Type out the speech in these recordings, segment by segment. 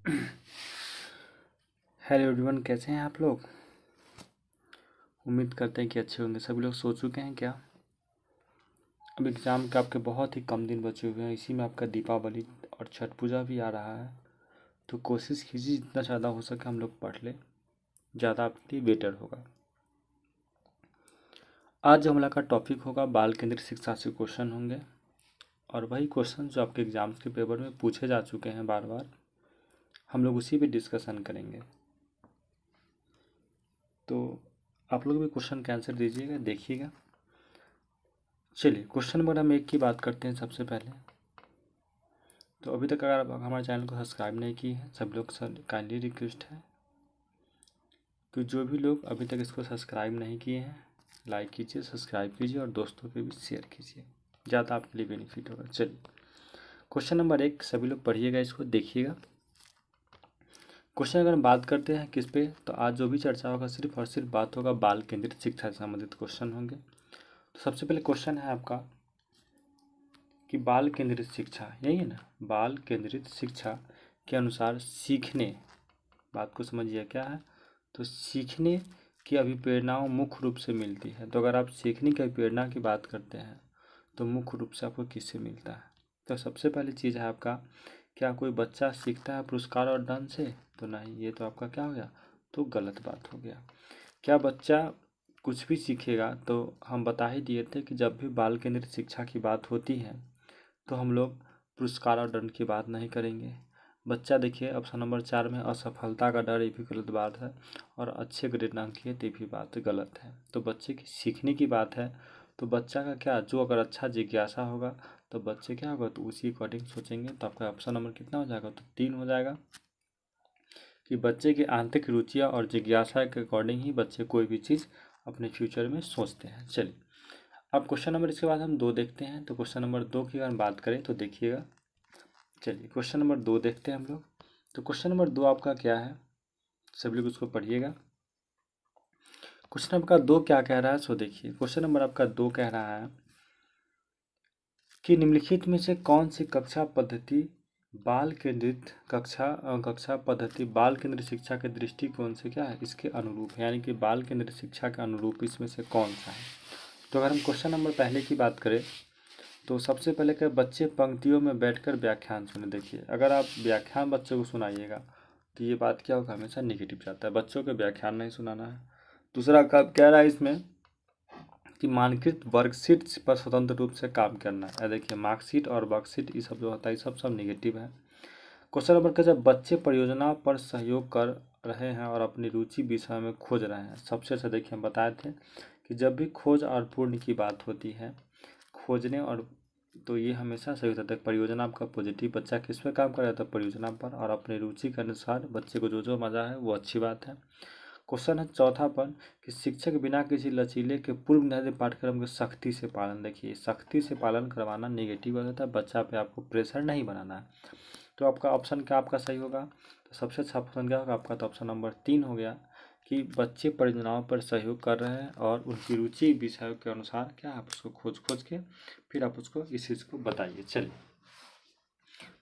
Hello everyone, कैसे हैं आप लोग। उम्मीद करते हैं कि अच्छे होंगे। सभी लोग सो चुके हैं क्या। अब एग्ज़ाम के आपके बहुत ही कम दिन बचे हुए हैं, इसी में आपका दीपावली और छठ पूजा भी आ रहा है। तो कोशिश कीजिए जितना ज़्यादा हो सके हम लोग पढ़ लें, ज़्यादा आपके लिए बेटर होगा। आज जो हमला का टॉपिक होगा बाल केंद्रित शिक्षा से क्वेश्चन होंगे, और वही क्वेश्चन जो आपके एग्ज़ाम्स के पेपर में पूछे जा चुके हैं बार बार, हम लोग उसी पे डिस्कशन करेंगे। तो आप लोग भी क्वेश्चन का आंसर दीजिएगा, देखिएगा। चलिए क्वेश्चन नंबर हम 1 की बात करते हैं सबसे पहले। तो अभी तक अगर आप हमारे चैनल को सब्सक्राइब नहीं किए हैं, सब लोग से काइंडली रिक्वेस्ट है कि जो भी लोग अभी तक इसको सब्सक्राइब नहीं किए हैं, लाइक कीजिए, सब्सक्राइब कीजिए और दोस्तों के भी शेयर कीजिए, ज़्यादा आपके लिए बेनिफिट होगा। चलिए क्वेश्चन नंबर 1 सभी लोग पढ़िएगा, इसको देखिएगा। क्वेश्चन अगर हम बात करते हैं किस पे, तो आज जो भी चर्चा होगा सिर्फ और सिर्फ बात होगा बाल केंद्रित शिक्षा से संबंधित क्वेश्चन होंगे। तो सबसे पहले क्वेश्चन है आपका कि बाल केंद्रित शिक्षा, यही है ना, बाल केंद्रित शिक्षा के अनुसार सीखने, बात को समझिए क्या है, तो सीखने की अभिप्रेरणाओं मुख्य रूप से मिलती है। तो अगर आप सीखने की अभिप्रेरणा की बात करते हैं तो मुख्य रूप से आपको किससे मिलता है। तो सबसे पहली चीज़ है आपका, क्या कोई बच्चा सीखता है पुरस्कार और दंड से, तो नहीं, ये तो आपका क्या हो गया, तो गलत बात हो गया। क्या बच्चा कुछ भी सीखेगा, तो हम बता ही दिए थे कि जब भी बाल केंद्रित शिक्षा की बात होती है तो हम लोग पुरस्कार और दंड की बात नहीं करेंगे। बच्चा देखिए ऑप्शन नंबर 4 में असफलता का डर, ये भी गलत बात है, और अच्छे ग्रेड ना किए ये भी बात गलत है। तो बच्चे की सीखने की बात है, तो बच्चा का क्या, जो अगर अच्छा जिज्ञासा होगा तो बच्चे क्या होगा, तो उसी अकॉर्डिंग सोचेंगे। तो आपका ऑप्शन नंबर कितना हो जाएगा, तो 3 हो जाएगा कि बच्चे की आंतरिक रुचियाँ और जिज्ञासा के अकॉर्डिंग ही बच्चे कोई भी चीज़ अपने फ्यूचर में सोचते हैं। चलिए अब क्वेश्चन नंबर इसके बाद हम 2 देखते हैं। तो क्वेश्चन नंबर 2 की अगर हम बात करें तो देखिएगा। चलिए क्वेश्चन नंबर 2 देखते हैं हम लोग। तो क्वेश्चन नंबर 2 आपका क्या है, सभी लोग उसको पढ़िएगा। क्वेश्चन आपका 2 क्या कह रहा है, सो देखिए। क्वेश्चन नंबर आपका 2 कह रहा है कि निम्नलिखित में से कौन सी कक्षा पद्धति बाल केंद्रित कक्षा पद्धति बाल केंद्रित शिक्षा के दृष्टिकोण से क्या है, इसके अनुरूप है, यानी कि बाल केंद्रित शिक्षा के अनुरूप इसमें से कौन सा है। तो अगर हम क्वेश्चन नंबर पहले की बात करें तो सबसे पहले क्या, बच्चे पंक्तियों में बैठकर व्याख्यान सुने। देखिए अगर आप व्याख्यान बच्चों को सुनाइएगा तो ये बात क्या होगा, हमेशा नेगेटिव जाता है, बच्चों के व्याख्यान नहीं सुनाना है। दूसरा कब कह रहा है इसमें कि मानकृत वर्कशीट पर स्वतंत्र रूप से काम करना है। देखिए मार्कशीट और वर्कशीट ये सब जो होता है, ये सब नेगेटिव है। क्वेश्चन नंबर क्या, जब बच्चे परियोजना पर सहयोग कर रहे हैं और अपनी रुचि विषय में खोज रहे हैं। सबसे अच्छा देखिए हम बताए थे कि जब भी खोज और पूर्ण की बात होती है, खोजने और, तो ये हमेशा सही होता है। परियोजना आपका पॉजिटिव, बच्चा किस पे काम कर रहा है, परियोजना पर, और अपनी रुचि के अनुसार बच्चे को जो जो मज़ा है वो अच्छी बात है। क्वेश्चन है चौथा पर कि शिक्षक बिना किसी लचीले के पूर्व निर्धारित पाठ्यक्रम के सख्ती से पालन। देखिए सख्ती से पालन करवाना नेगेटिव होता है, बच्चा पे आपको प्रेशर नहीं बनाना है। तो आपका ऑप्शन क्या आपका सही होगा, तो सबसे अच्छा ऑप्शन क्या होगा आपका, तो ऑप्शन नंबर 3 हो गया कि बच्चे परियोजनाओं पर सहयोग कर रहे हैं और उनकी रुचि विषयों के अनुसार क्या आप उसको खोज के फिर आप उसको इस चीज़ को बताइए। चलिए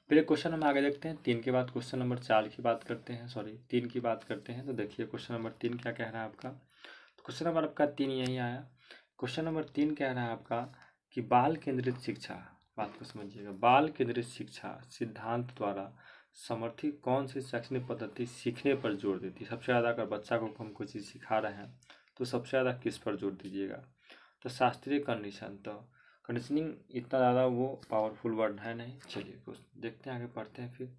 फिर क्वेश्चन हम आगे देखते हैं। 3 के बाद क्वेश्चन नंबर 4 की बात करते हैं, सॉरी 3 की बात करते हैं। तो देखिए क्वेश्चन नंबर 3 क्या कह रहा है आपका, तो क्वेश्चन नंबर आपका 3 यही आया। क्वेश्चन नंबर 3 कह रहा है आपका कि बाल केंद्रित शिक्षा, बात को समझिएगा, बाल केंद्रित शिक्षा सिद्धांत द्वारा समर्थित कौन सी शैक्षणिक पद्धति सीखने पर जोर देती है। सबसे ज़्यादा अगर बच्चा को हम कोई चीज़ सिखा रहे हैं तो सबसे ज़्यादा किस पर जोर दीजिएगा, तो शास्त्रीय कंडीशन। तो कंडीशनिंग इतना ज़्यादा वो पावरफुल वर्ड है नहीं। चलिए कुछ देखते हैं, आगे पढ़ते हैं फिर।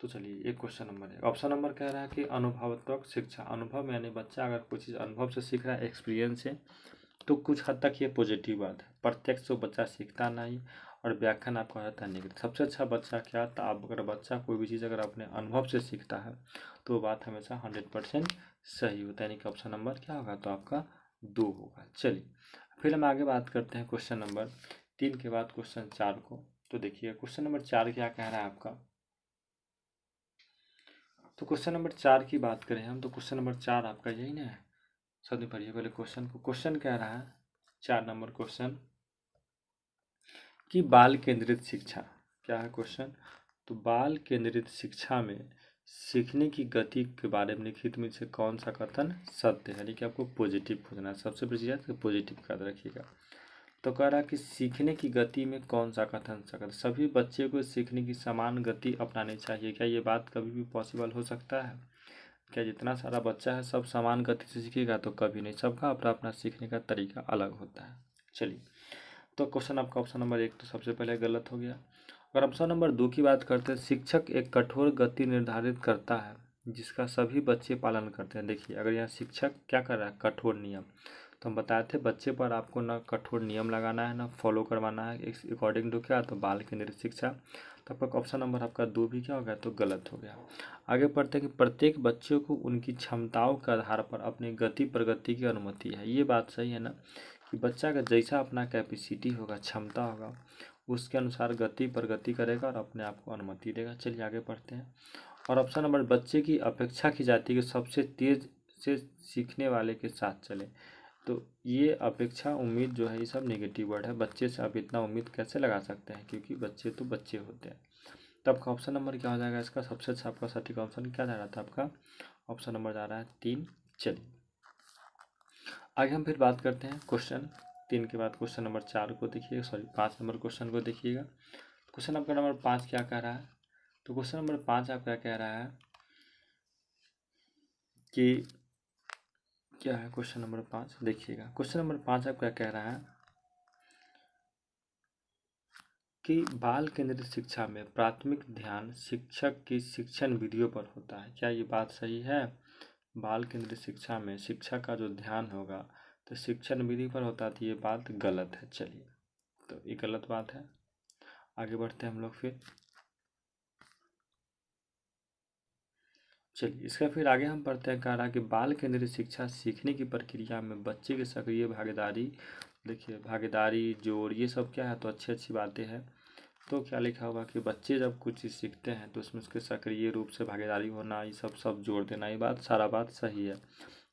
तो चलिए एक क्वेश्चन नंबर है, ऑप्शन नंबर कह रहा है कि अनुभवात्मक शिक्षा। अनुभव यानी बच्चा अगर कोई चीज़ अनुभव से सीख रहा है, एक्सपीरियंस से, तो कुछ हद तक ये पॉजिटिव बात है। प्रत्यक्ष तो बच्चा सीखता नहीं, और व्याख्यान आपका जाता है नेगेटिव। सबसे अच्छा बच्चा क्या था, आप अगर बच्चा कोई भी चीज़ अगर अपने अनुभव से सीखता है तो वो बात हमेशा 100% सही होता है, यानी कि ऑप्शन नंबर क्या होगा, तो आपका 2 होगा। चलिए फिर हम आगे बात करते हैं क्वेश्चन नंबर 3 के बाद क्वेश्चन 4 को। तो देखिए क्वेश्चन नंबर 4 क्या कह रहा है आपका, तो क्वेश्चन नंबर 4 की बात करें हम, तो क्वेश्चन नंबर 4 आपका यही ना है। सबसे पढ़िए पहले क्वेश्चन को। क्वेश्चन कह रहा है 4 नंबर क्वेश्चन कि बाल केंद्रित शिक्षा, क्या है क्वेश्चन, तो बाल केंद्रित शिक्षा में सीखने की गति के बारे में निम्नलिखित में से कौन सा कथन सत्य है, यानी कि आपको पॉजिटिव खोजना है। सबसे पहली चीज़ है पॉजिटिव याद रखिएगा। तो कह रहा है कि सीखने की गति में कौन सा कथन सत्य, सभी बच्चे को सीखने की समान गति अपनानी चाहिए। क्या ये बात कभी भी पॉसिबल हो सकता है? क्या जितना सारा बच्चा है सब समान गति से सीखेगा? तो कभी नहीं, सबका अपना अपना सीखने का तरीका अलग होता है। चलिए, तो क्वेश्चन आपका ऑप्शन नंबर 1 तो सबसे पहले गलत हो गया। अगर ऑप्शन नंबर 2 की बात करते हैं, शिक्षक एक कठोर गति निर्धारित करता है जिसका सभी बच्चे पालन करते हैं। देखिए, अगर यहाँ शिक्षक क्या कर रहा है, कठोर नियम, तो हम बताए थे बच्चे पर आपको ना कठोर नियम लगाना है ना फॉलो करवाना है अकॉर्डिंग टू क्या, तो बाल केंद्रित शिक्षा। तो आपका ऑप्शन नंबर आपका 2 भी क्या हो गया, तो गलत हो गया। आगे पढ़ते हैं कि प्रत्येक बच्चे को उनकी क्षमताओं के आधार पर अपनी गति प्रगति की अनुमति है। ये बात सही है ना, कि बच्चा का जैसा अपना कैपेसिटी होगा, क्षमता होगा, उसके अनुसार गति प्रगति करेगा और अपने आप को अनुमति देगा। चलिए आगे पढ़ते हैं। और ऑप्शन नंबर, बच्चे की अपेक्षा की जाती है कि सबसे तेज से सीखने वाले के साथ चले। तो ये अपेक्षा उम्मीद जो है ये सब नेगेटिव वर्ड है। बच्चे से आप इतना उम्मीद कैसे लगा सकते हैं, क्योंकि बच्चे तो बच्चे होते हैं। तो आपका ऑप्शन नंबर क्या हो जाएगा इसका? सबसे अच्छा आपका सटीक ऑप्शन क्या जा रहा था? आपका ऑप्शन नंबर जा रहा है 3। चलिए आगे हम फिर बात करते हैं क्वेश्चन 3 के बाद क्वेश्चन नंबर 4 को देखिएगा, सॉरी 5 नंबर क्वेश्चन को देखिएगा। क्वेश्चन आपका नंबर 5 क्या कह रहा है? तो क्वेश्चन नंबर 5 आपका कह रहा है कि क्या है क्वेश्चन नंबर 5, देखिएगा। क्वेश्चन नंबर 5 आपका कह रहा है कि बाल केंद्रित शिक्षा में प्राथमिक ध्यान शिक्षक की शिक्षण विधियों पर होता है। क्या ये बात सही है? बाल केंद्रित शिक्षा में शिक्षा का जो ध्यान होगा तो शिक्षण विधि पर होता है, तो ये बात गलत है। चलिए, तो ये गलत बात है। आगे बढ़ते हैं हम लोग फिर। चलिए इसका फिर आगे हम पढ़ते हैं। कह रहा कि बाल केंद्रित शिक्षा सीखने की प्रक्रिया में बच्चे की सक्रिय भागीदारी, देखिए भागीदारी, जोड़, ये सब क्या है, तो अच्छी अच्छी बातें हैं। तो क्या लिखा हुआ कि बच्चे जब कुछ चीज़ सीखते हैं तो उसमें उसके सक्रिय रूप से भागीदारी होना, ये सब जोड़ देना, ये बात सारा बात सही है।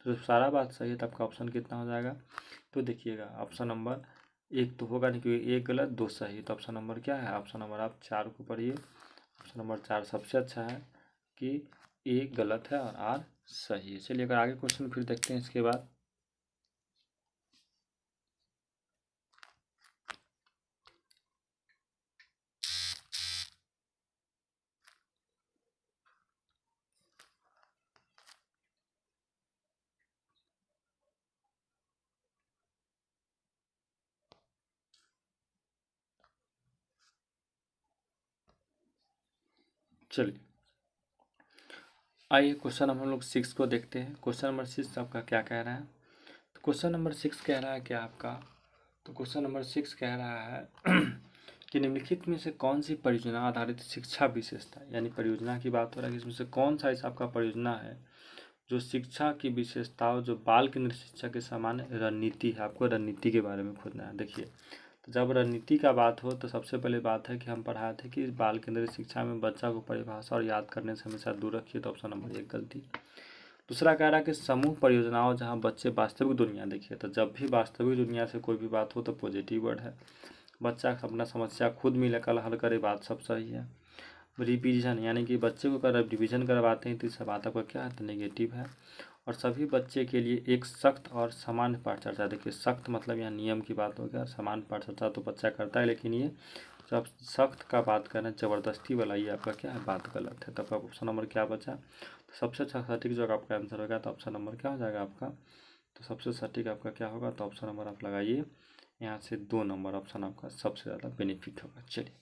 तो सारा बात सही है, तो आपका ऑप्शन कितना हो जाएगा? तो देखिएगा ऑप्शन नंबर 1 तो होगा नहीं, क्योंकि 1 गलत 2 सही। तो ऑप्शन नंबर क्या है? ऑप्शन नंबर आप 4 को पढ़िए। ऑप्शन नंबर 4 सबसे अच्छा है कि ए गलत है और आर सही है। चलिए अगर आगे क्वेश्चन फिर देखते हैं इसके बाद। चलिए आइए क्वेश्चन हम लोग 6 को देखते हैं। क्वेश्चन नंबर 6 आपका क्या कह रहा है? तो क्वेश्चन नंबर 6 कह रहा है क्या आपका? तो क्वेश्चन नंबर 6 कह रहा है कि निम्नलिखित में से कौन सी परियोजना आधारित शिक्षा विशेषता, यानी परियोजना की बात हो रहा है कि इसमें से कौन सा ऐसा आपका परियोजना है जो शिक्षा की विशेषताओं, जो बाल केंद्रित शिक्षा के समान रणनीति है। आपको रणनीति के बारे में खोजना है। देखिए, तो जब रणनीति का बात हो तो सबसे पहले बात है कि हम पढ़ाए थे कि बाल केंद्रित शिक्षा में बच्चा को परिभाषा और याद करने से हमेशा दूर रखिए। तो ऑप्शन नंबर 1 गलती। दूसरा कह रहा है कि समूह परियोजनाओं जहाँ बच्चे वास्तविक दुनिया, देखिए तो जब भी वास्तविक दुनिया से कोई भी बात हो तो पॉजिटिव वर्ड है। बच्चा अपना समस्या खुद मिलकर हल करे, बात सब सही है। रिवीजन, यानी कि बच्चे को अगर रिवीजन करवाते हैं तो इस बात आपका क्या है, तो नेगेटिव है। और सभी बच्चे के लिए एक सख्त और समान पाठ चर्चा, देखिए सख्त मतलब यहाँ नियम की बात हो गया, समान पाठ चर्चा तो बच्चा करता है, लेकिन ये जब सख्त का बात करें ज़बरदस्ती वाला, ये आपका क्या है, बात गलत है। तो आपका ऑप्शन नंबर क्या बचा? तो सबसे अच्छा सटीक जो आपका आंसर होगा तो ऑप्शन नंबर क्या हो जाएगा आपका? तो सबसे सटीक आपका क्या होगा? तो ऑप्शन नंबर आप लगाइए यहाँ से 2 नंबर ऑप्शन आपका सबसे ज़्यादा बेनिफिट होगा। चलिए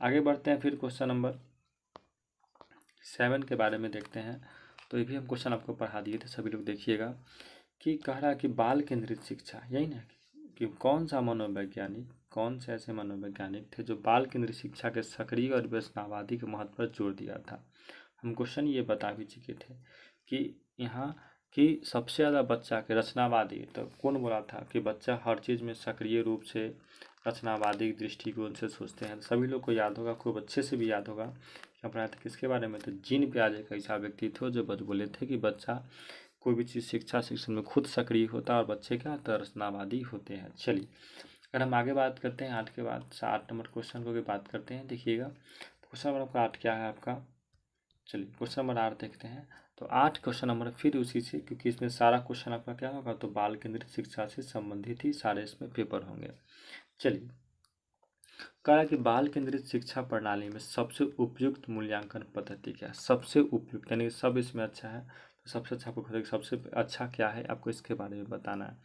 आगे बढ़ते हैं फिर क्वेश्चन नंबर 7 के बारे में देखते हैं। तो ये भी हम क्वेश्चन आपको पढ़ा दिए थे, सभी लोग देखिएगा। कि कह रहा है कि बाल केंद्रित शिक्षा, यही ना, कि कौन सा मनोवैज्ञानिक, कौन से ऐसे मनोवैज्ञानिक थे जो बाल केंद्रित शिक्षा के सक्रिय और व्यसनावादी के महत्व पर जोर दिया था। हम क्वेश्चन ये बता भी चुके थे कि यहाँ कि सबसे ज़्यादा बच्चा के रचनावादी, तो कौन बोला था कि बच्चा हर चीज़ में सक्रिय रूप से रचनावादी दृष्टिकोण से सोचते हैं। सभी लोग को याद होगा, खूब अच्छे से भी याद होगा। क्या पढ़ाया था किसके बारे में? तो जीन पियाजे एक ऐसा व्यक्ति थे जो बोले थे कि बच्चा कोई भी चीज़ शिक्षण में खुद सक्रिय होता है और बच्चे क्या, तो रचनावादी होते हैं। चलिए अगर हम आगे बात करते हैं 8 के बाद 8 नंबर क्वेश्चन को भी बात करते हैं। देखिएगा क्वेश्चन नंबर आपका 8 क्या है आपका? चलिए क्वेश्चन नंबर 8 देखते हैं। तो 8 क्वेश्चन नंबर फिर उसी से, क्योंकि इसमें सारा क्वेश्चन आपका क्या होगा, तो बाल केंद्रित शिक्षा से संबंधित ही सारे इसमें पेपर होंगे। चलिए, कहा कि बाल केंद्रित शिक्षा प्रणाली में सबसे उपयुक्त मूल्यांकन पद्धति क्या है। सबसे उपयुक्त यानी सब इसमें अच्छा है, तो सबसे अच्छा आपको सबसे अच्छा क्या है आपको इसके बारे में बताना है।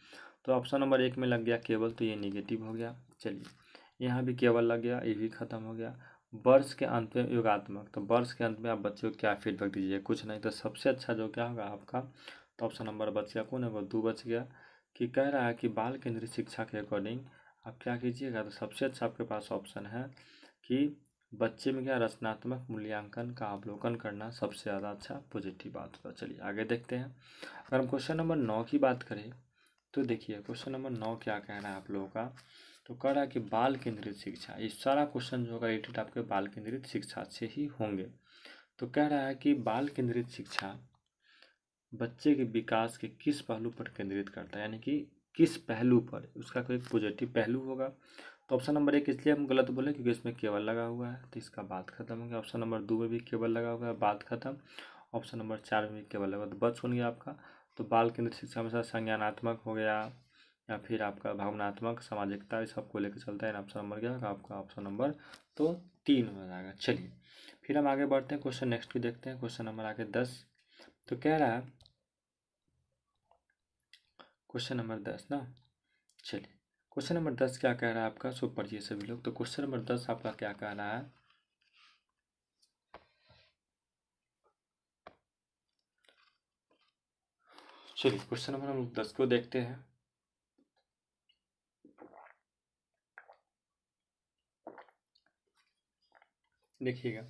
तो ऑप्शन नंबर 1 में लग गया केवल, तो ये निगेटिव हो गया। चलिए, यहाँ भी केवल लग गया, ये भी खत्म हो गया। वर्ष के अंत में योगात्मक, तो वर्ष के अंत में आप बच्चे को क्या फीडबैक दीजिए, कुछ नहीं। तो सबसे अच्छा जो क्या होगा आपका, तो ऑप्शन नंबर बच गया, कौन है वो, 2 बच गया। कि कह रहा है कि बाल केंद्रित शिक्षा के अकॉर्डिंग आप क्या कीजिएगा, तो सबसे अच्छा आपके पास ऑप्शन है कि बच्चे में क्या रचनात्मक मूल्यांकन का अवलोकन करना सबसे ज़्यादा अच्छा पॉजिटिव बात होगा। चलिए आगे देखते हैं। अगर हम क्वेश्चन नंबर 9 की बात करें, तो देखिए क्वेश्चन नंबर 9 क्या कह रहा है आप लोगों का। तो कह रहा है कि बाल केंद्रित शिक्षा, ये सारा क्वेश्चन जो होगा रिलेटेड आपके बाल केंद्रित शिक्षा से ही होंगे। तो कह रहा है कि बाल केंद्रित शिक्षा बच्चे के विकास के किस पहलू पर केंद्रित करता है, यानी कि किस पहलू पर, उसका कोई पॉजिटिव पहलू होगा। तो ऑप्शन नंबर 1 इसलिए हम गलत बोले क्योंकि इसमें केवल लगा हुआ है, तो इसका बात खत्म हो गया। ऑप्शन नंबर 2 में भी केवल लगा हुआ है, बात खत्म। ऑप्शन नंबर 4 में भी केवल लगा, तो बच सुन गया आपका। तो बाल केंद्रित शिक्षा हमेशा संज्ञानात्मक हो गया, या फिर आपका भावनात्मक, सामाजिकता, इस सबको लेकर चलता है। ऑप्शन नंबर क्या होगा आपका, ऑप्शन नंबर तो 3 हो जाएगा। चलिए फिर हम आगे बढ़ते हैं, क्वेश्चन नेक्स्ट भी देखते हैं। क्वेश्चन नंबर आगे 10। तो कह रहा है क्वेश्चन नंबर 10 ना। चलिए क्वेश्चन नंबर 10 क्या कह रहा है आपका, सो पढ़िए सभी लोग। तो क्वेश्चन नंबर 10 आपका क्या कह रहा है, चलिए क्वेश्चन नंबर हम 10 को देखते हैं। देखिएगा,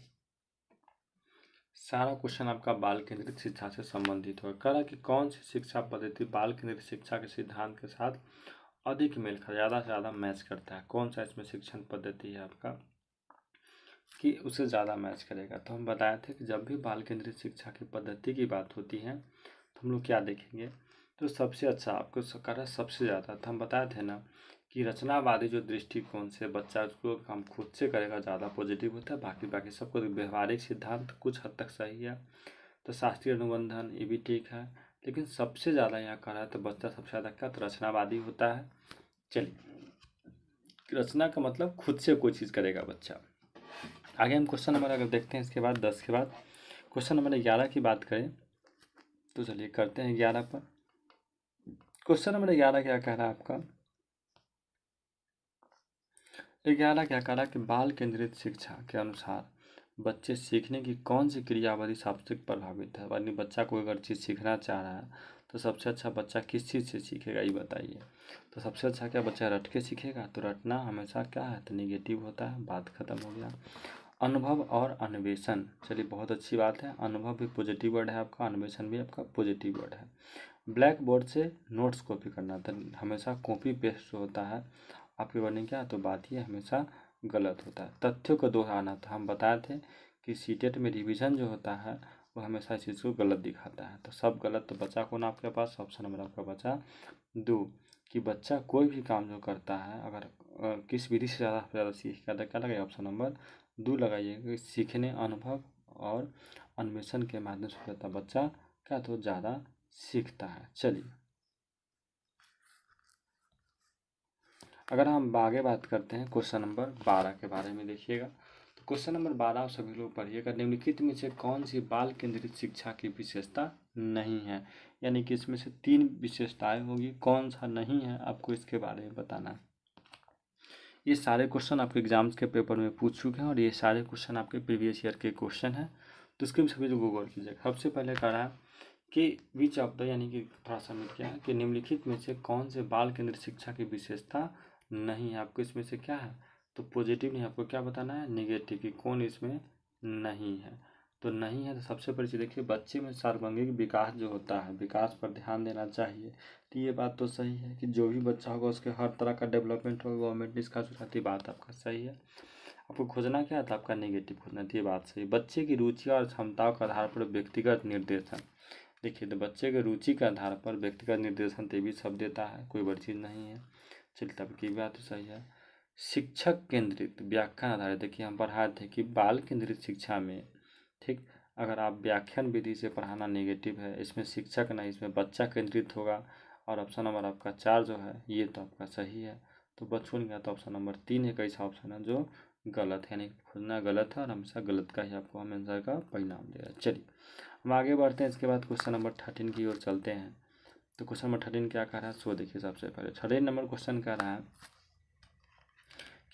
सारा क्वेश्चन आपका बाल केंद्रित शिक्षा से संबंधित हो। कह रहा कि कौन सी शिक्षा पद्धति बाल केंद्रित शिक्षा के सिद्धांत के साथ अधिक मेल खा, ज़्यादा से ज़्यादा मैच करता है। कौन सा इसमें शिक्षण पद्धति है आपका कि उसे ज़्यादा मैच करेगा। तो हम बताए थे कि जब भी बाल केंद्रित शिक्षा की पद्धति की बात होती है तो हम लोग क्या देखेंगे, तो सबसे अच्छा आपको करा सबसे ज़्यादा, तो हम बताए थे ना कि रचनावादी जो दृष्टिकोण से बच्चा उसको काम खुद से करेगा ज़्यादा पॉजिटिव होता है। बाकी बाकी सबको व्यवहारिक सिद्धांत कुछ हद तक सही है, तो शास्त्रीय अनुबंधन ये भी ठीक है, लेकिन सबसे ज़्यादा यहाँ कह रहा है तो बच्चा सबसे ज़्यादा क्या, तो रचनावादी होता है। चलिए, रचना का मतलब खुद से कोई चीज़ करेगा बच्चा। आगे हम क्वेश्चन नंबर अगर देखते हैं, इसके बाद 10 के बाद क्वेश्चन नंबर 11 की बात करें, तो चलिए करते हैं 11 पर। क्वेश्चन नंबर 11 क्या कह रहा है आपका, 11 क्या कह रहा है कि बाल केंद्रित शिक्षा के अनुसार बच्चे सीखने की कौन सी क्रियाविधि सबसे प्रभावित है। यानी बच्चा कोई अगर चीज़ सीखना चाह रहा है तो सबसे अच्छा बच्चा किस चीज़ से सीखेगा, ये बताइए। तो सबसे अच्छा क्या बच्चा रट के सीखेगा, तो रटना हमेशा क्या है, तो निगेटिव होता है, बात खत्म हो गया। अनुभव और अन्वेषण, चलिए बहुत अच्छी बात है, अनुभव भी पॉजिटिव वर्ड है आपका, अन्वेषण भी आपका पॉजिटिव वर्ड है। ब्लैक बोर्ड से नोट्स कॉपी करना, तो हमेशा कॉपी पेस्ट जो होता है आपके वर्णन क्या, तो बात ये हमेशा गलत होता है। तथ्यों को दोहराना, तो हम बताए थे कि सीटेट में रिवीजन जो होता है वो हमेशा इस चीज़ को गलत दिखाता है, तो सब गलत। तो बच्चा कौन आपके पास, ऑप्शन नंबर आपका बचा 2, कि बच्चा कोई भी काम जो करता है अगर किस विधि से ज़्यादा सीखेगा, तो क्या लगेगा, ऑप्शन नंबर 2 लगाइए। सीखने, अनुभव और अन्वेषण के माध्यम से रहता बच्चा क्या, तो ज़्यादा सीखता है। चलिए अगर हम आगे बात करते हैं क्वेश्चन नंबर 12 के बारे में, देखिएगा। तो क्वेश्चन नंबर 12 सभी लोग पढ़िएगा। निम्नलिखित में से कौन सी बाल केंद्रित शिक्षा की विशेषता नहीं है, यानी कि इसमें से 3 विशेषताएं होगी, कौन सा नहीं है आपको इसके बारे में बताना है। ये सारे क्वेश्चन आपके एग्जाम्स के पेपर में पूछ चुके हैं और ये सारे क्वेश्चन आपके प्रीवियस ईयर के क्वेश्चन हैं, तो इसके भी सभी लोग गौर कीजिएगा। सबसे पहले कह रहा है कि विच ऑफ द, यानी कि थोड़ा सा मिट गया कि निम्नलिखित में से कौन से बाल केंद्रित शिक्षा की विशेषता नहीं है। आपको इसमें से क्या है, तो पॉजिटिव नहीं, आपको क्या बताना है, निगेटिव, कि कौन इसमें नहीं है। तो नहीं है तो सबसे पहले चीज़ देखिए, बच्चे में सर्वांगीण विकास जो होता है, विकास पर ध्यान देना चाहिए। तो ये बात तो सही है कि जो भी बच्चा होगा उसके हर तरह का डेवलपमेंट होगा, गवर्नमेंट इसका चाहती, बात आपका सही है। आपको खोजना क्या था, आपका नेगेटिव खोजना, तो ये बात सही। बच्चे की रुचि और क्षमताओं के आधार पर व्यक्तिगत निर्देशन, देखिए तो बच्चे के रुचि के आधार पर व्यक्तिगत निर्देशन तो भी सब देता है, कोई बड़ी चीज़ नहीं है। चलिए तब की बात तो सही है। शिक्षक केंद्रित व्याख्यान आधारित, देखिए हम पढ़ाए थे कि बाल केंद्रित शिक्षा में ठीक अगर आप व्याख्यान विधि से पढ़ाना नेगेटिव है, इसमें शिक्षक नहीं, इसमें बच्चा केंद्रित होगा। और ऑप्शन नंबर आपका 4 जो है ये तो आपका सही है। तो बचपन गया तो ऑप्शन नंबर 3 एक ऐसा ऑप्शन है जो गलत है, यानी खोजना गलत है और हमेशा गलत का ही आपको हम आंसर का परिणाम देगा। चलिए हम आगे बढ़ते हैं। इसके बाद क्वेश्चन नंबर 13 की ओर चलते हैं। तो क्वेश्चन नंबर 13 क्या कह रहा है सो देखिए। सबसे पहले 13 नंबर क्वेश्चन कह रहा है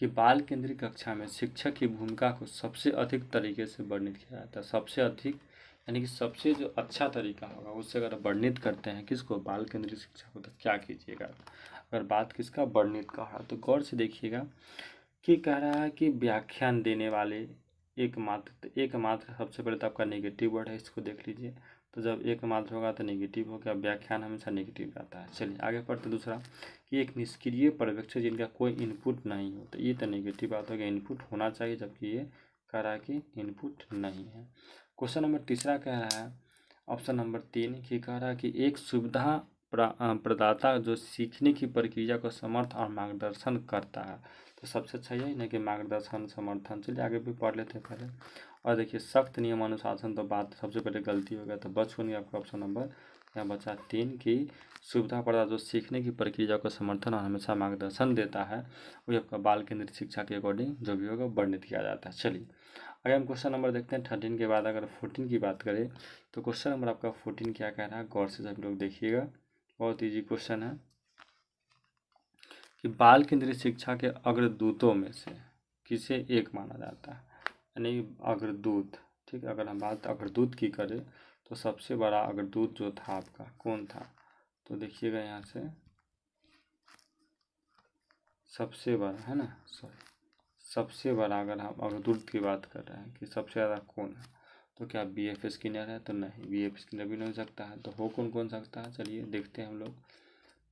कि बाल केंद्रीय कक्षा में शिक्षक की भूमिका को सबसे अधिक तरीके से वर्णित किया जाता है। सबसे अधिक यानी कि सबसे जो अच्छा तरीका होगा उससे अगर वर्णित करते हैं किसको, बाल केंद्रीय शिक्षा को, तो क्या कीजिएगा। अगर बात किसका वर्णित का है तो गौर से देखिएगा कि कह रहा है कि व्याख्यान देने वाले एकमात्र सबसे पहले तो आपका नेगेटिव वर्ड है, इसको देख लीजिए। तो जब एकमात्र होगा तो नेगेटिव हो गया, व्याख्यान हमेशा नेगेटिव आता है। चलिए आगे पढ़ते। दूसरा कि एक निष्क्रिय पर्यवेक्षक जिनका कोई इनपुट नहीं हो, तो ये तो नेगेटिव बात हो गया, इनपुट होना चाहिए, जबकि ये कह रहा है कि इनपुट नहीं है। क्वेश्चन नंबर तीसरा कह रहा है ऑप्शन नंबर 3 कि कह रहा है कि एक सुविधा प्रदाता जो सीखने की प्रक्रिया को समर्थ और मार्गदर्शन करता है। तो सबसे अच्छा यही ना कि मार्गदर्शन समर्थन। चलिए आगे भी पढ़ लेते हैं पहले। और देखिए सख्त नियम अनुशासन तो बात सबसे पहले गलती हो गया, तो बच होंगे आपका ऑप्शन नंबर यहाँ बचा 3 की सुविधा प्रदाता जो सीखने की प्रक्रिया को समर्थन और हमेशा मार्गदर्शन देता है वही आपका बाल केंद्रित शिक्षा के अकॉर्डिंग जो भी होगा वर्णित किया जाता है। चलिए आगे हम क्वेश्चन नंबर देखते हैं 13 के बाद। अगर 14 की बात करें तो क्वेश्चन नंबर आपका 14 क्या कह रहा है, गौर से सभी लोग देखिएगा। बहुत ईजी क्वेश्चन है कि बाल केंद्रित शिक्षा के अग्रदूतों में से किसे एक माना जाता है, यानी अग्रदूत। ठीक है, अगर हम बात अग्रदूत की करें तो सबसे बड़ा अग्रदूत जो था आपका कौन था, तो देखिएगा यहाँ से सबसे बड़ा है ना, सॉरी सबसे बड़ा अगर हम अग्रदूत की बात कर रहे हैं कि सबसे ज़्यादा कौन है, तो क्या BF स्किनर है, तो नहीं, BF स्किनर भी नहीं हो सकता है। तो हो कौन सकता है, चलिए देखते हैं हम लोग।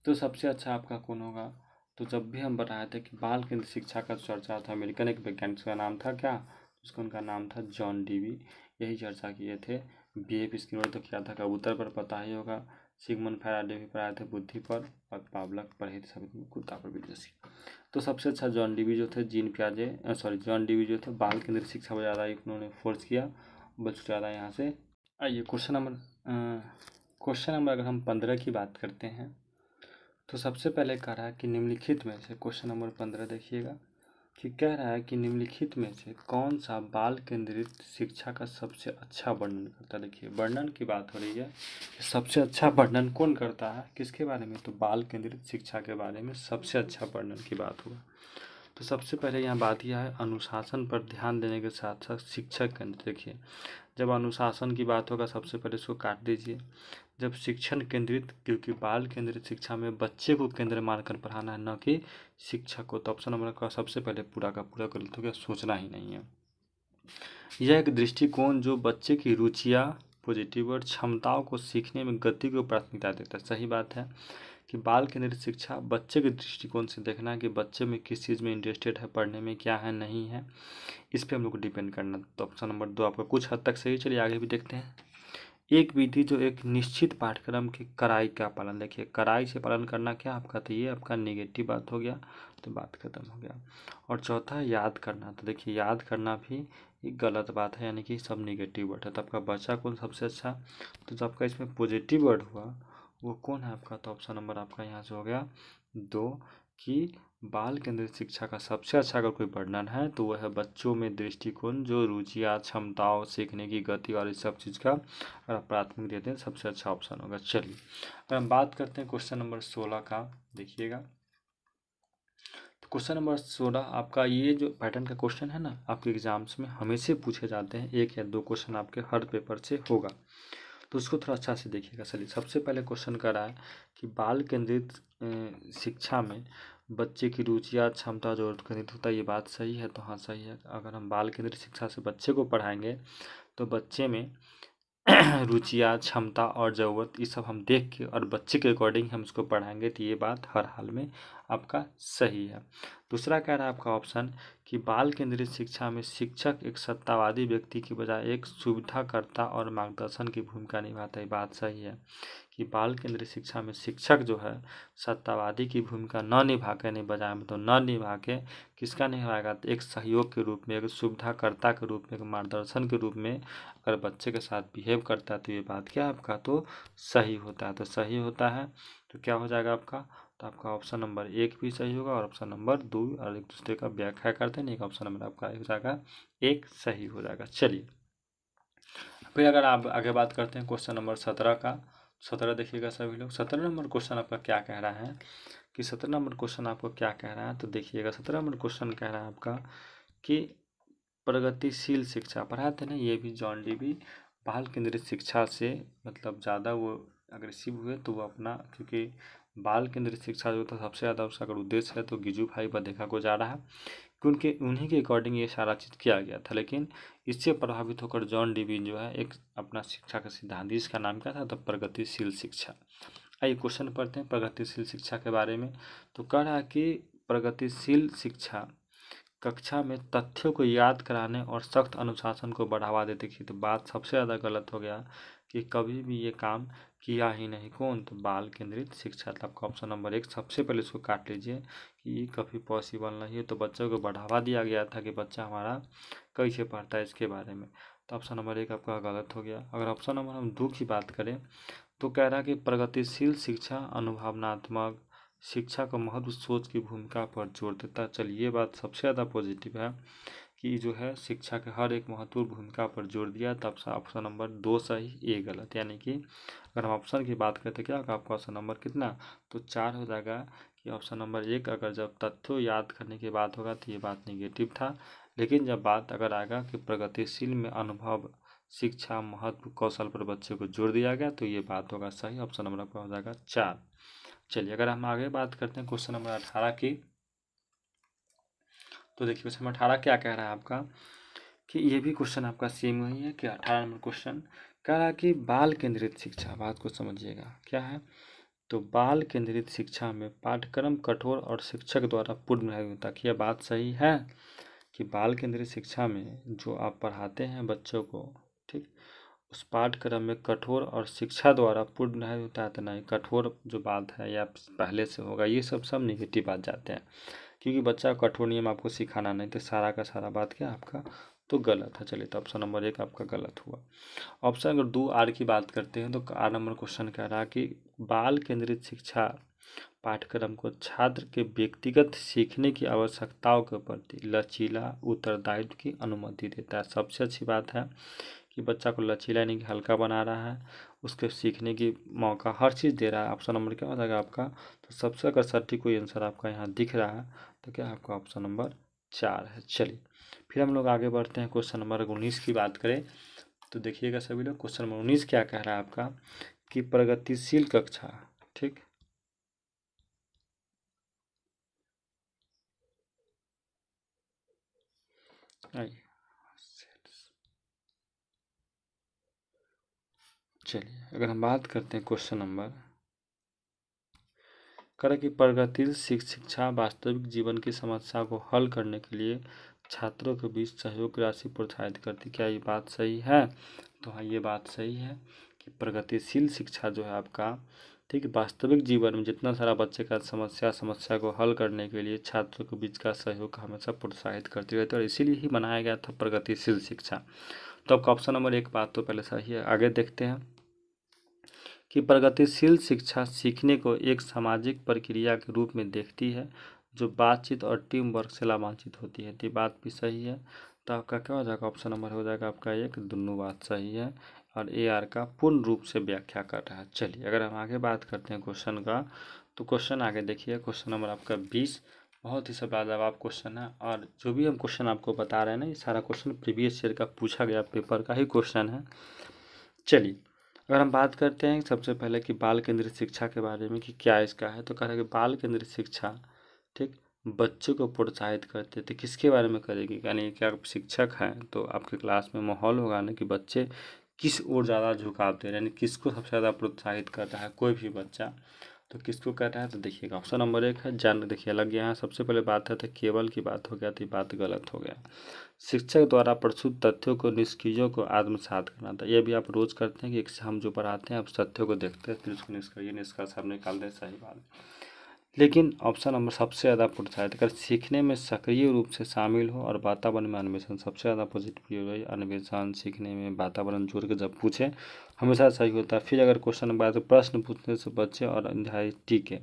तो सबसे अच्छा आपका कौन होगा, तो जब भी हम बताए थे कि बाल केंद्रित शिक्षा का चर्चा था, अमेरिकन एक वैज्ञानिक का नाम था क्या, उसका उनका नाम था जॉन डीवी, यही चर्चा किए थे। BF स्किनर तो क्या था, कबूतर पर पता ही होगा। सिगमंड फैराडे भी पढ़ाए थे बुद्धि पर, और पावलक पढ़े थे सभी कुत्ता पर विदेशी। तो सबसे अच्छा जॉन डीवी जो थे, जॉन डीवी जो थे बाल केंद्रित शिक्षा पर ज़्यादा उन्होंने फोर्स किया, बल्कि ज़्यादा यहाँ से। आइए क्वेश्चन नंबर अगर हम 15 की बात करते हैं तो सबसे पहले कह रहा है कि निम्नलिखित में से क्वेश्चन नंबर 15 देखिएगा कि कह रहा है कि निम्नलिखित में से कौन सा बाल केंद्रित शिक्षा का सबसे अच्छा वर्णन करता है। देखिए वर्णन की बात हो रही है, सबसे अच्छा वर्णन कौन करता है, किसके बारे में, तो बाल केंद्रित शिक्षा के बारे में सबसे अच्छा वर्णन की बात होगा। तो सबसे पहले यहाँ बात यह है अनुशासन पर ध्यान देने के साथ साथ शिक्षक केंद्र। देखिए जब अनुशासन की बात होगा सबसे पहले इसको काट दीजिए। जब शिक्षण केंद्रित, क्योंकि बाल केंद्रित शिक्षा में बच्चे को केंद्र मानकर पढ़ाना है, न कि शिक्षक को, तो ऑप्शन नंबर का सबसे पहले पूरा का पूरा गलत हो गया, सोचना ही नहीं है। यह एक दृष्टिकोण जो बच्चे की रुचियाँ, पॉजिटिव और क्षमताओं को सीखने में गति को प्राथमिकता देता है। सही बात है कि बाल केंद्रित शिक्षा बच्चे के दृष्टिकोण से देखना है कि बच्चे में किस चीज़ में इंटरेस्टेड है, पढ़ने में क्या है नहीं है, इस पर हम लोग को डिपेंड करना। तो ऑप्शन नंबर 2 आपका कुछ हद तक सही। चलिए आगे भी देखते हैं। एक विधि जो एक निश्चित पाठ्यक्रम की कड़ाई का पालन, देखिए कड़ाई से पालन करना क्या आपका, तो ये आपका नेगेटिव बात हो गया, तो बात खत्म हो गया। और चौथा याद करना, तो देखिए याद करना भी एक गलत बात है, यानी कि सब नेगेटिव वर्ड है। तो आपका बचा कौन सबसे अच्छा, तो जो आपका इसमें पॉजिटिव वर्ड हुआ वो कौन है आपका, तो ऑप्शन नंबर आपका यहाँ से हो गया 2 कि बाल केंद्रित शिक्षा का सबसे अच्छा अगर कोई वर्णन है तो वह है बच्चों में दृष्टिकोण जो रुचियाँ, क्षमताओं, सीखने की गति और इस सब चीज़ का अगर प्राथमिक देते हैं सबसे अच्छा ऑप्शन होगा। चलिए अगर हम बात करते हैं क्वेश्चन नंबर 16 का, देखिएगा तो क्वेश्चन नंबर 16 आपका ये जो पैटर्न का क्वेश्चन है ना, आपके एग्जाम्स में हमेशा पूछे जाते हैं, 1 या 2 क्वेश्चन आपके हर पेपर से होगा, तो उसको थोड़ा अच्छा से देखिएगा। चलिए सबसे पहले क्वेश्चन कर रहा है कि बाल केंद्रित शिक्षा में बच्चे की रुचियाँ, क्षमता जो केंद्रित होता है, ये बात सही है, तो हाँ सही है। अगर हम बाल केंद्रित शिक्षा से बच्चे को पढ़ाएंगे तो बच्चे में रुचियाँ, क्षमता और ज़रूरत, ये सब हम देख के और बच्चे के अकॉर्डिंग हम उसको पढ़ाएंगे, तो ये बात हर हाल में आपका सही है। दूसरा कह रहा है आपका ऑप्शन कि बाल केंद्रित शिक्षा में शिक्षक एक सत्तावादी व्यक्ति की बजाय एक सुविधाकर्ता और मार्गदर्शन की भूमिका निभाता है। बात सही है कि बाल केंद्रित शिक्षा में शिक्षक जो है सत्तावादी की भूमिका न निभा के, नहीं बजाय में तो न निभा के किसका निभाएगा, तो एक सहयोग के रूप में, एक सुविधाकर्ता के रूप में, एक मार्गदर्शन के रूप में अगर बच्चे के साथ बिहेव करता है तो ये बात क्या है आपका, तो सही होता है। तो सही होता है तो क्या हो जाएगा आपका, तो आपका ऑप्शन नंबर 1 भी सही होगा और ऑप्शन नंबर 2 और एक दूसरे का व्याख्या करते हैं, एक ऑप्शन नंबर आपका हो जाएगा 1 सही हो जाएगा। चलिए फिर अगर आप आगे बात करते हैं क्वेश्चन नंबर 17 का। 17 देखिएगा सभी लोग। 17 नंबर क्वेश्चन आपका क्या कह रहा है कि 17 नंबर क्वेश्चन आपको क्या कह रहा है, तो देखिएगा 17 नंबर क्वेश्चन कह रहा है आपका कि प्रगतिशील शिक्षा पढ़ाते ना, ये भी जॉन डीवी बाल केंद्रित शिक्षा से मतलब ज़्यादा वो अग्रेसिव हुए, तो वो अपना, क्योंकि बाल केंद्रित शिक्षा जो था सबसे ज़्यादा उसका अगर उद्देश्य है तो गिजू भाई बधेका को जा रहा है, क्योंकि उन्हीं के अकॉर्डिंग ये सारा चीज़ किया गया था। लेकिन इससे प्रभावित होकर जॉन डीवी जो है एक अपना शिक्षा का सिद्धांत, इसका नाम क्या था, तो प्रगतिशील शिक्षा। आइए क्वेश्चन पढ़ते हैं प्रगतिशील शिक्षा के बारे में। तो कह रहा है कि प्रगतिशील शिक्षा कक्षा में तथ्यों को याद कराने और सख्त अनुशासन को बढ़ावा देती थी। तो बात सबसे ज़्यादा गलत हो गया कि कभी भी ये काम किया ही नहीं। कौन, तो बाल केंद्रित शिक्षा। तो आपका ऑप्शन नंबर 1 सबसे पहले इसको काट लीजिए कि ये कभी पॉसिबल नहीं है। तो बच्चों को बढ़ावा दिया गया था कि बच्चा हमारा कैसे पढ़ता है इसके बारे में। तो ऑप्शन नंबर 1 आपका गलत हो गया। अगर ऑप्शन नंबर हम 2 की बात करें तो कह रहा है कि प्रगतिशील शिक्षा अनुभवनात्मक शिक्षा का महत्व सोच की भूमिका पर जोर देता है। चलिए ये बात सबसे ज़्यादा पॉजिटिव है कि जो है शिक्षा के हर एक महत्वपूर्ण भूमिका पर जोर दिया। तब ऑप्शन नंबर 2 सही, ए गलत। यानी कि अगर हम ऑप्शन की बात करते क्या होगा आपका ऑप्शन नंबर कितना, तो 4 हो जाएगा कि ऑप्शन नंबर 1 अगर जब तथ्यों याद करने की बात होगा तो ये बात नेगेटिव था। लेकिन जब बात अगर आएगा कि प्रगतिशील में अनुभव शिक्षा महत्व कौशल पर बच्चे को जोर दिया गया तो ये बात होगा सही। ऑप्शन नंबर आपका हो जाएगा 4। चलिए अगर हम आगे बात करते हैं क्वेश्चन नंबर 18 की, तो देखिए क्वेश्चन नंबर 18 क्या कह रहा है आपका कि ये भी क्वेश्चन आपका सेम वही है कि 18 नंबर क्वेश्चन कह रहा है कि बाल केंद्रित शिक्षा, बात को समझिएगा क्या है, तो बाल केंद्रित शिक्षा में पाठ्यक्रम कठोर और शिक्षक द्वारा पूर्ण नहीं होता। कि यह बात सही है कि बाल केंद्रित शिक्षा में जो आप पढ़ाते हैं बच्चों को, ठीक, उस पाठ्यक्रम में कठोर और शिक्षा द्वारा पूर्ण नहीं होता है। तो नहीं, कठोर जो बात है या पहले से होगा, ये सब निगेटिव बात जाते हैं, क्योंकि बच्चा कठोर नियम आपको सिखाना नहीं, तो सारा का सारा बात क्या आपका तो गलत है। चलिए तो ऑप्शन नंबर 1 आपका गलत हुआ। ऑप्शन अगर 2 आर की बात करते हैं तो आर नंबर क्वेश्चन कह रहा है कि बाल केंद्रित शिक्षा पाठ्यक्रम को छात्र के व्यक्तिगत सीखने की आवश्यकताओं के प्रति लचीला उत्तरदायित्व की अनुमति देता है। सबसे अच्छी बात है कि बच्चा को लचीला यानी कि हल्का बना रहा है, उसके सीखने की मौका हर चीज़ दे रहा है। ऑप्शन नंबर क्या हो जाएगा आपका, तो सबसे अगर सटीक कोई आंसर आपका यहाँ दिख रहा है तो क्या आपका ऑप्शन नंबर 4 है। चलिए फिर हम लोग आगे बढ़ते हैं क्वेश्चन नंबर 19 की बात करें तो देखिएगा सभी लोग क्वेश्चन नंबर 19 क्या कह रहा है आपका कि प्रगतिशील कक्षा, ठीक, आइए चलिए अगर हम बात करते हैं क्वेश्चन नंबर करें कि प्रगतिशील शिक्षा वास्तविक जीवन की समस्या को हल करने के लिए छात्रों के बीच सहयोग की राशि प्रोत्साहित करती। क्या ये बात सही है, तो हाँ ये बात सही है कि प्रगतिशील शिक्षा जो है आपका, ठीक, वास्तविक जीवन में जितना सारा बच्चे का समस्या को हल करने के लिए छात्रों के बीच का सहयोग हमेशा प्रोत्साहित करती रहती है, और इसीलिए ही बनाया गया था प्रगतिशील शिक्षा। तो आपका ऑप्शन नंबर 1 बात तो पहले सही है। आगे देखते हैं कि प्रगतिशील शिक्षा सीखने को एक सामाजिक प्रक्रिया के रूप में देखती है जो बातचीत और टीम वर्क से लाभान्वित होती है। तो बात भी सही है। तो आपका क्या हो जाएगा, ऑप्शन नंबर हो जाएगा आपका 1, दोनों बात सही है और ए आर का पूर्ण रूप से व्याख्या कर रहा है। चलिए अगर हम आगे बात करते हैं क्वेश्चन का, तो क्वेश्चन आगे देखिए क्वेश्चन नंबर आपका 20 बहुत ही सवाल जवाब क्वेश्चन है, और जो भी हम क्वेश्चन आपको बता रहे हैं ना, ये सारा क्वेश्चन प्रीवियस ईयर का पूछा गया पेपर का ही क्वेश्चन है। चलिए अगर हम बात करते हैं सबसे पहले कि बाल केंद्रित शिक्षा के बारे में कि क्या इसका है, तो कह रहा है कि बाल केंद्रित शिक्षा, ठीक, बच्चों को प्रोत्साहित करते थे। किसके बारे में करेगी, यानी कि आप शिक्षक हैं तो आपके क्लास में माहौल होगा ना कि बच्चे किस ओर ज़्यादा झुकाव दे रहे हैं, यानी किसको सबसे ज़्यादा प्रोत्साहित कर रहा है कोई भी बच्चा, तो किसको कह रहा है, तो देखिएगा ऑप्शन नंबर 1 है जन। देखिए अलग यहाँ सबसे पहले बात है तो केवल की बात हो गया, तो ये बात गलत हो गया। शिक्षक द्वारा प्रस्तुत तथ्यों को निष्क्रियों को आत्मसात करना था, ये भी आप रोज करते हैं कि एक हम जो पढ़ाते हैं आप तथ्यों को देखते हैं फिर उसको निष्कर्ष आप निकालते हैं, सही बात। लेकिन ऑप्शन नंबर सबसे ज़्यादा प्रोत्साहित कर सीखने में सक्रिय रूप से शामिल हो और वातावरण में अन्वेषण, सबसे ज़्यादा पॉजिटिव रही अन्वेषण, सीखने में वातावरण जोड़ के जब पूछे हमेशा सही होता है। फिर अगर क्वेश्चन नंबर तो प्रश्न पूछने से बचे और अध्याय टीके,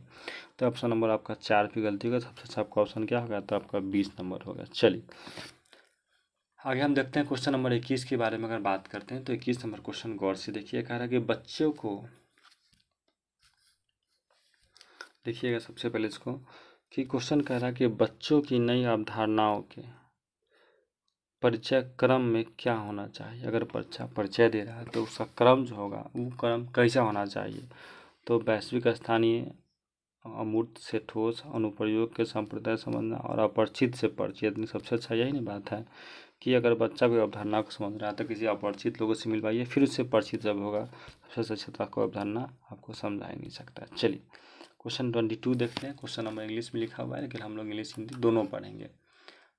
तो ऑप्शन नंबर आपका 4 पे गलती होगा, सबसे अच्छा आपका ऑप्शन क्या होगा, तो आपका 20 नंबर होगा। चलिए आगे हम देखते हैं क्वेश्चन नंबर 21 के बारे में अगर बात करते हैं तो 21 नंबर क्वेश्चन गौर से देखिए। कह रहा है कि बच्चों को, देखिएगा सबसे पहले इसको कि क्वेश्चन कह रहा है कि बच्चों की नई अवधारणाओं के परिचय क्रम में क्या होना चाहिए। अगर बच्चा परिचय दे रहा है तो उसका क्रम जो होगा वो क्रम कैसा होना चाहिए, तो वैश्विक, स्थानीय, अमूर्त से ठोस, अनुप्रयोग के संप्रदाय समझना और अपरिचित से परिचित। सबसे अच्छा यही नहीं बात है कि अगर बच्चा कोई अवधारणा को समझ रहा है तो किसी अपरिचित लोगों से मिलवाइए, फिर उससे परिचित जब होगा सबसे अच्छा तो आपको अवधारणा आपको समझा ही नहीं सकता। चलिए क्वेश्चन 22 देखते हैं। क्वेश्चन नंबर इंग्लिश में लिखा हुआ है लेकिन हम लोग इंग्लिश हिंदी दोनों पढ़ेंगे।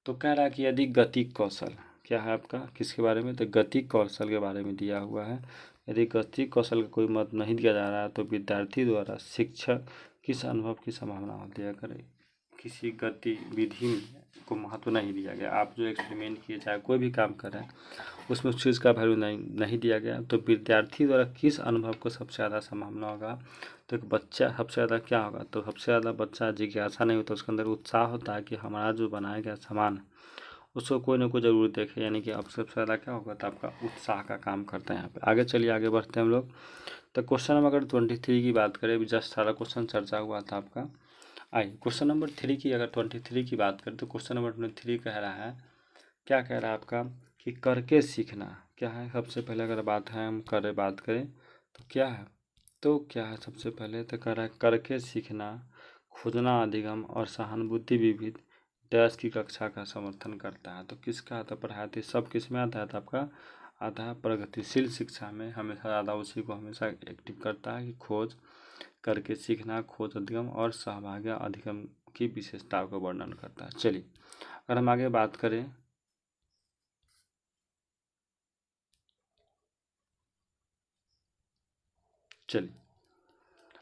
तो कह रहा है कि यदि गति कौशल, क्या है आपका किसके बारे में, तो गति कौशल के बारे में दिया हुआ है। यदि गति कौशल का कोई मत नहीं दिया जा रहा है तो विद्यार्थी द्वारा शिक्षक किस अनुभव की संभावना होती है। अगर किसी गतिविधि को महत्व नहीं दिया गया, आप जो एक्सपेरिमेंट किए चाहे कोई भी काम कर रहे हैं उसमें उस चीज़ का वैल्यू नहीं दिया गया, तो विद्यार्थी द्वारा किस अनुभव को सबसे ज़्यादा संभावना होगा। तो एक बच्चा सबसे ज़्यादा क्या होगा, तो सबसे ज़्यादा बच्चा जिज्ञासा नहीं होता, उसके अंदर उत्साह होता है कि हमारा जो बनाया गया सामान उसको कोई ना कोई ज़रूर देखे, यानी कि अब सबसे ज़्यादा क्या होगा, तो आपका उत्साह का काम करता है यहाँ पे। आगे चलिए आगे बढ़ते हैं हम लोग। तो क्वेश्चन नंबर अगर 23 की बात करें, जस्ट सारा क्वेश्चन चर्चा हुआ था आपका। आइए क्वेश्चन नंबर 3 की अगर 23 की बात करें तो क्वेश्चन नंबर 23 कह रहा है, क्या कह रहा है आपका कि करके सीखना क्या है। सबसे पहले अगर बात है हम बात करें तो क्या है, तो क्या है सबसे पहले तो कह रहा है करके सीखना, खोजना अधिगम और सहानुभूति विविध डैश की कक्षा का समर्थन करता है। तो किसका आता पढ़ाते सब किस में आता है, तो आपका आता है प्रगतिशील शिक्षा में, हमेशा ज़्यादा उसी को हमेशा एक्टिव करता है कि खोज करके सीखना, खोज अधिगम और सहभाग्य अधिगम की विशेषताओं का वर्णन करता है। चलिए अगर हम आगे बात करें, चलिए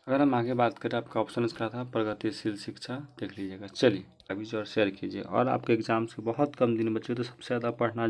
अगर हम आगे बात करें, आपका ऑप्शन इसका था प्रगतिशील शिक्षा, देख लीजिएगा। चलिए अभी जो शेयर कीजिए, और आपके एग्जाम से बहुत कम दिन बचे तो सबसे ज़्यादा पढ़ना